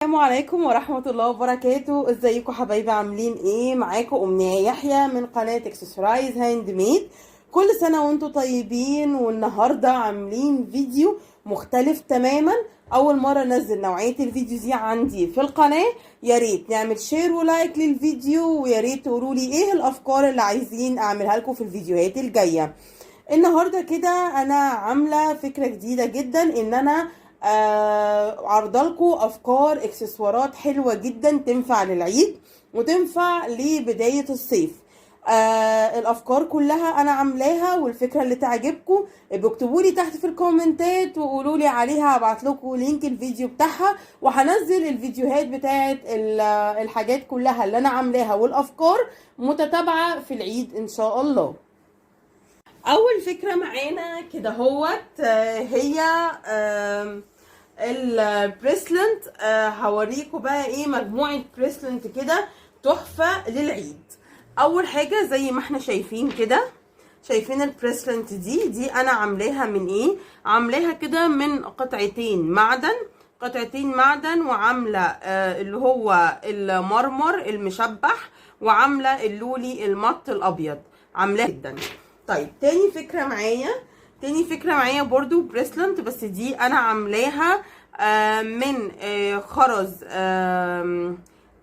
السلام عليكم ورحمة الله وبركاته. ازيكم حبايبي؟ عاملين ايه؟ معاكم أمنية يحيى من قناة اكسسورايز هاند ميد. كل سنة وانتم طيبين. والنهاردة عاملين فيديو مختلف تماما، اول مرة انزل نوعية الفيديو دي عندي في القناة. يا ريت نعمل شير ولايك للفيديو، ويا ريت تقولوا لي ايه الافكار اللي عايزين اعملها لكم في الفيديوهات الجاية. النهاردة كده انا عاملة فكرة جديدة جدا، ان انا عرضلكوا افكار اكسسوارات حلوة جدا تنفع للعيد وتنفع لبداية الصيف. الافكار كلها انا عاملاها، والفكرة اللي تعجبكم اكتبوا لي تحت في الكومنتات وقولوا لي عليها، هبعت لكم لينك الفيديو بتاعها، وهنزل الفيديوهات بتاعت الحاجات كلها اللي انا عاملاها والافكار متتابعة في العيد ان شاء الله. اول فكره معانا كده هوت هي البريسلنت. هوريكم بقى ايه مجموعه بريسلنت كده تحفه للعيد. اول حاجه زي ما احنا شايفين كده، شايفين البريسلنت دي انا عاملاها من ايه؟ عاملاها كده من قطعتين معدن وعامله اللي هو المرمر المشبح، وعامله اللولي المط الابيض، عاملاه جدا. طيب تاني فكرة معايا برضو بريسلنت، بس دي انا عاملاها من خرز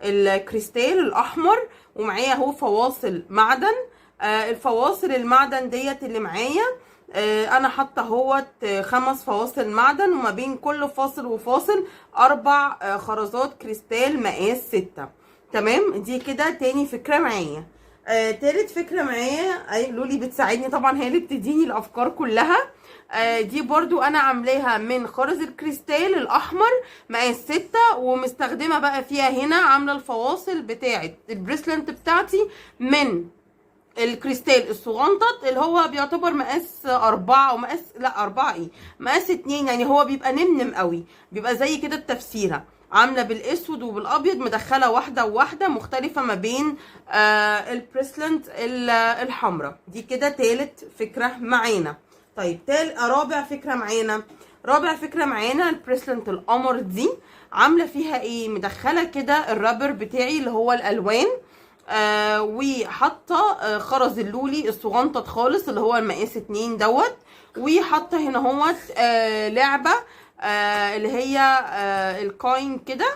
الكريستال الاحمر، ومعايا اهو فواصل معدن. الفواصل المعدن ديت اللي معايا انا حاطه اهوت 5 فواصل معدن، وما بين كل فاصل وفاصل 4 خرزات كريستال مقاس 6. تمام، دي كده تاني فكرة معايا. تالت فكرة معايا لولي بتساعدني طبعا، هي اللي بتديني الافكار كلها. دي برضو انا عاملاها من خرز الكريستال الاحمر مقاس 6، ومستخدمة بقى فيها هنا عاملة الفواصل بتاعة البريسلنت بتاعتي من الكريستال الصغنطط اللي هو بيعتبر مقاس 4 او مقاس لا 4 ايه مقاس 2، يعني هو بيبقى نمنم قوي، بيبقى زي كده التفسيرة، عامله بالاسود وبالابيض، مدخله واحده وواحده مختلفه ما بين البريسلنت الحمراء. دي كده تالت فكره معانا. طيب رابع فكره معانا البريسلنت القمر دي، عامله فيها ايه؟ مدخله كده الرابر بتاعي اللي هو الالوان، وحاطه خرز اللولي الصغنطط خالص اللي هو المقاس 2 دوت، وحاطه هنا هوت لعبه اللي هي الكاين كده،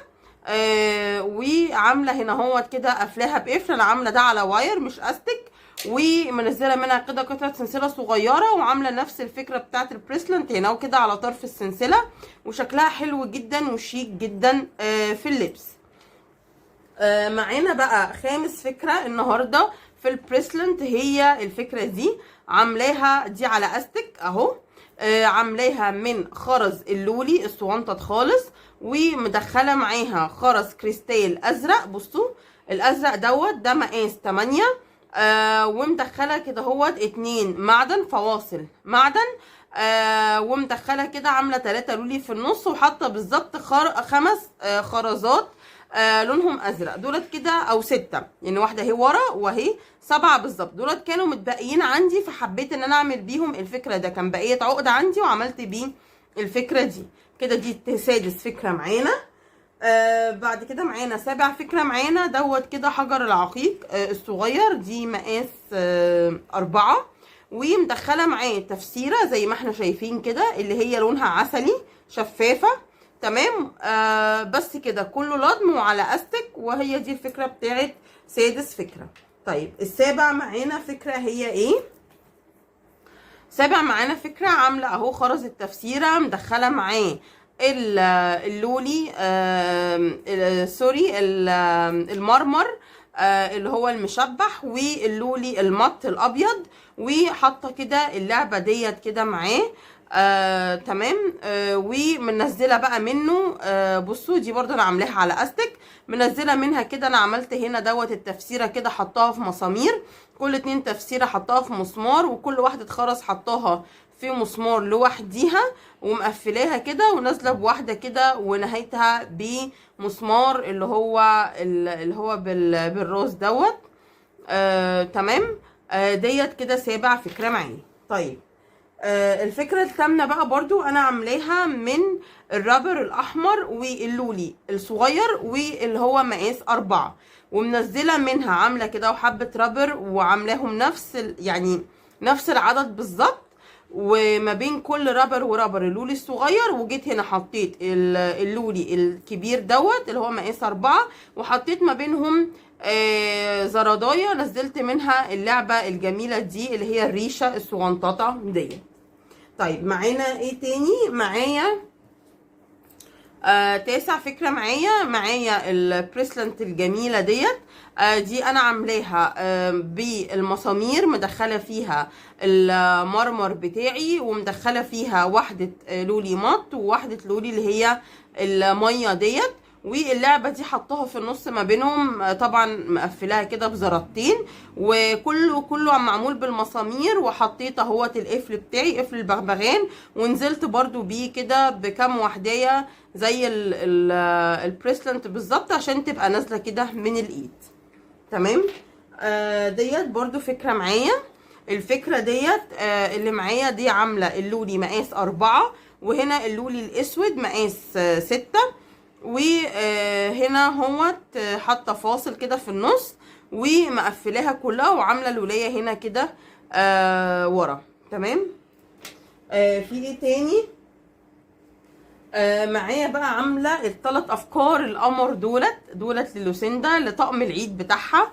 وعامله هنا هوت كده قافلاها بقفل، انا عامله ده على واير مش استك، ومنزله منها كده قطعه سلسله صغيره، وعامله نفس الفكره بتاعت البريسلنت هنا وكده على طرف السلسله، وشكلها حلو جدا وشيك جدا في اللبس. معانا بقى خامس فكرة النهاردة في البريسلنت، هي الفكرة دي عاملاها دي على استك اهو، عاملاها من خرز اللولي الصغنطط خالص، ومدخلة معاها خرز كريستال ازرق. بصوا الازرق دوت ده مقاس 8، ومدخلة كده هوت 2 معدن فواصل معدن، ومدخلة كده عاملة 3 لولي في النص، وحاطة بالظبط 5 خرزات لونهم ازرق دولت كده، او 6 يعني، واحده اهي ورا وهي 7 بالظبط. دولت كانوا متبقيين عندي، فحبيت ان انا اعمل بيهم الفكره ده، كان بقيه عقده عندي وعملت بيه الفكره دي كده. دي سادس فكره معانا. بعد كده معانا سابع فكره معانا دوت كده حجر العقيق الصغير، دي مقاس 4، ومدخله معاه تفسيره زي ما احنا شايفين كده اللي هي لونها عسلي شفافه. تمام، بس كده كله لضم وعلى استك، وهي دي الفكره بتاعت سادس فكره. طيب السابع معانا فكره هي ايه؟ سابع معانا فكره عامله اهو خرز التفسيره، مدخله معاه اللولي سوري المرمر اللي هو المشبح، واللولي المط الابيض، وحاطه كده اللعبه ديت كده معاه. تمام، ومنزله بقى منه بصوا دي برضو انا عاملاها على استك، منزله منها كده. انا عملت هنا دوت التفسيره كده، حطاها في مسامير، كل 2 تفسيره حطاها في مسمار، وكل واحده خرز حطاها في مسمار لوحديها، ومقفلاها كده، ونازله بواحده كده، ونهايتها بمسمار اللي هو بالراس دوت. تمام، ديت كده سابع فكره معايا. طيب الفكرة الثامنة بقى برضو انا عاملاها من الرابر الاحمر واللولي الصغير واللي هو مقاس 4، ومنزلة منها عاملة كده وحبة رابر وعاملاهم يعني نفس العدد بالظبط، وما بين كل رابر ورابر اللولي الصغير، وجيت هنا حطيت اللولي الكبير دوت اللي هو مقاس 4، وحطيت ما بينهم زرادايه نزلت منها اللعبة الجميلة دي اللي هي الريشة الصغنططة ديت. طيب معانا ايه تاني؟ معايا تاسع فكرة معايا البريسلنت الجميلة ديت. دي انا عاملاها بالمسامير، مدخلة فيها المرمر بتاعي، ومدخلة فيها واحدة لولي مط وواحدة لولي اللي هي المية ديت، واللعبة دي حطها في النص ما بينهم، طبعا مقفلاها كده بزرطين، وكله معمول بالمسامير، وحطيت اهوت القفل بتاعي قفل البغبغان، ونزلت برضو بيه كده بكام وحدايه زي البريسلنت بالظبط عشان تبقى نازله كده من الايد. تمام. ديت برضو فكره معايا. الفكره ديت اللي معايا دي عامله اللولي مقاس 4، وهنا اللولي الاسود مقاس 6، وهنا هوت حاطه فاصل كده في النص، ومقفلاها كلها، وعامله لوليه هنا كده ورا. تمام. في ايه تاني؟ معايا بقى عامله الثلاث افكار القمر دولت للوسندا لطقم العيد بتاعها.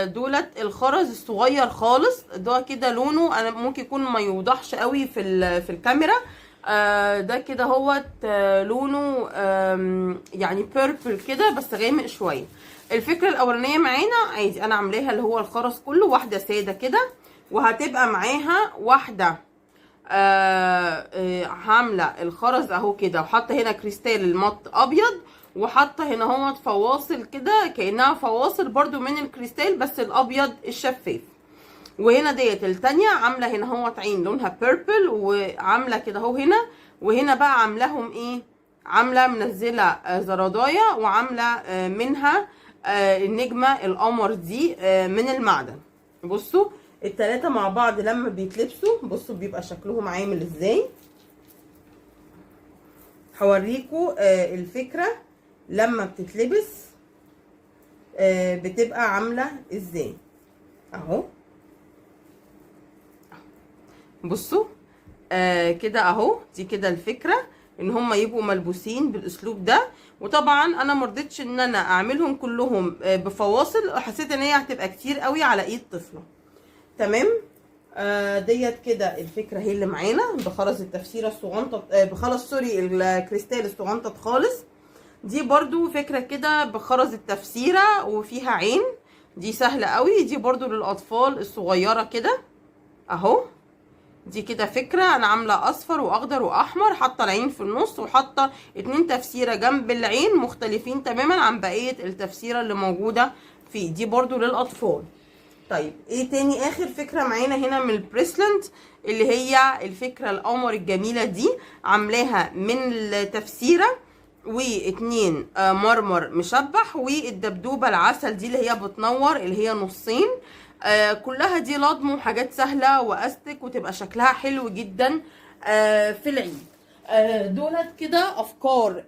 دولت الخرز الصغير خالص ده كده، لونه انا ممكن يكون ما يوضحش قوي في الكاميرا. ده كده هوت لونه يعني بيربل كده بس غامق شويه. الفكره الاولانيه معانا عادي انا عاملاها اللي هو الخرز كله واحده ساده كده، وهتبقى معاها واحده عامله الخرز اهو كده، وحاطه هنا كريستال المط ابيض، وحاطه هنا هوت فواصل كده كانها فواصل برضو من الكريستال بس الابيض الشفاف. وهنا ديت التانية عامله هنا هوت عين لونها بيربل، وعامله كده اهو هنا، وهنا بقى عاملاهم ايه، عامله منزله زرادايه، وعامله منها النجمه القمر دي من المعدن. بصوا التلاتة مع بعض لما بيتلبسوا بصوا بيبقى شكلهم عامل ازاي. هوريكوا الفكرة لما بتتلبس بتبقى عاملة ازاي اهو. بصوا كده اهو، دي كده الفكرة ان هم يبقوا ملبوسين بالاسلوب ده. وطبعا انا مرضتش ان انا اعملهم كلهم بفواصل، حسيت ان هي هتبقى كتير قوي على ايد طفلة. تمام. ديت كده الفكره هي اللي معانا بخرز التفسيره الصغنطط بخرز سوري الكريستال الصغنطط خالص. دي برضو فكره كده بخرز التفسيره وفيها عين، دي سهله قوي، دي برضو للاطفال الصغيره كده اهو. دي كده فكره انا عامله اصفر واخضر واحمر، حاطه العين في النص، وحاطه 2 تفسيره جنب العين مختلفين تماما عن بقيه التفسيره اللي موجوده فيه، دي برضو للاطفال. طيب ايه تاني؟ اخر فكرة معانا هنا من البريسلنت اللي هي الفكرة القمر الجميلة دي، عاملاها من التفسيرة واتنين مرمر مشبح، والدبدوبة العسل دي اللي هي بتنور اللي هي نصين. كلها دي لضم وحاجات سهلة واستك، وتبقى شكلها حلو جدا في العيد. دولت كده افكار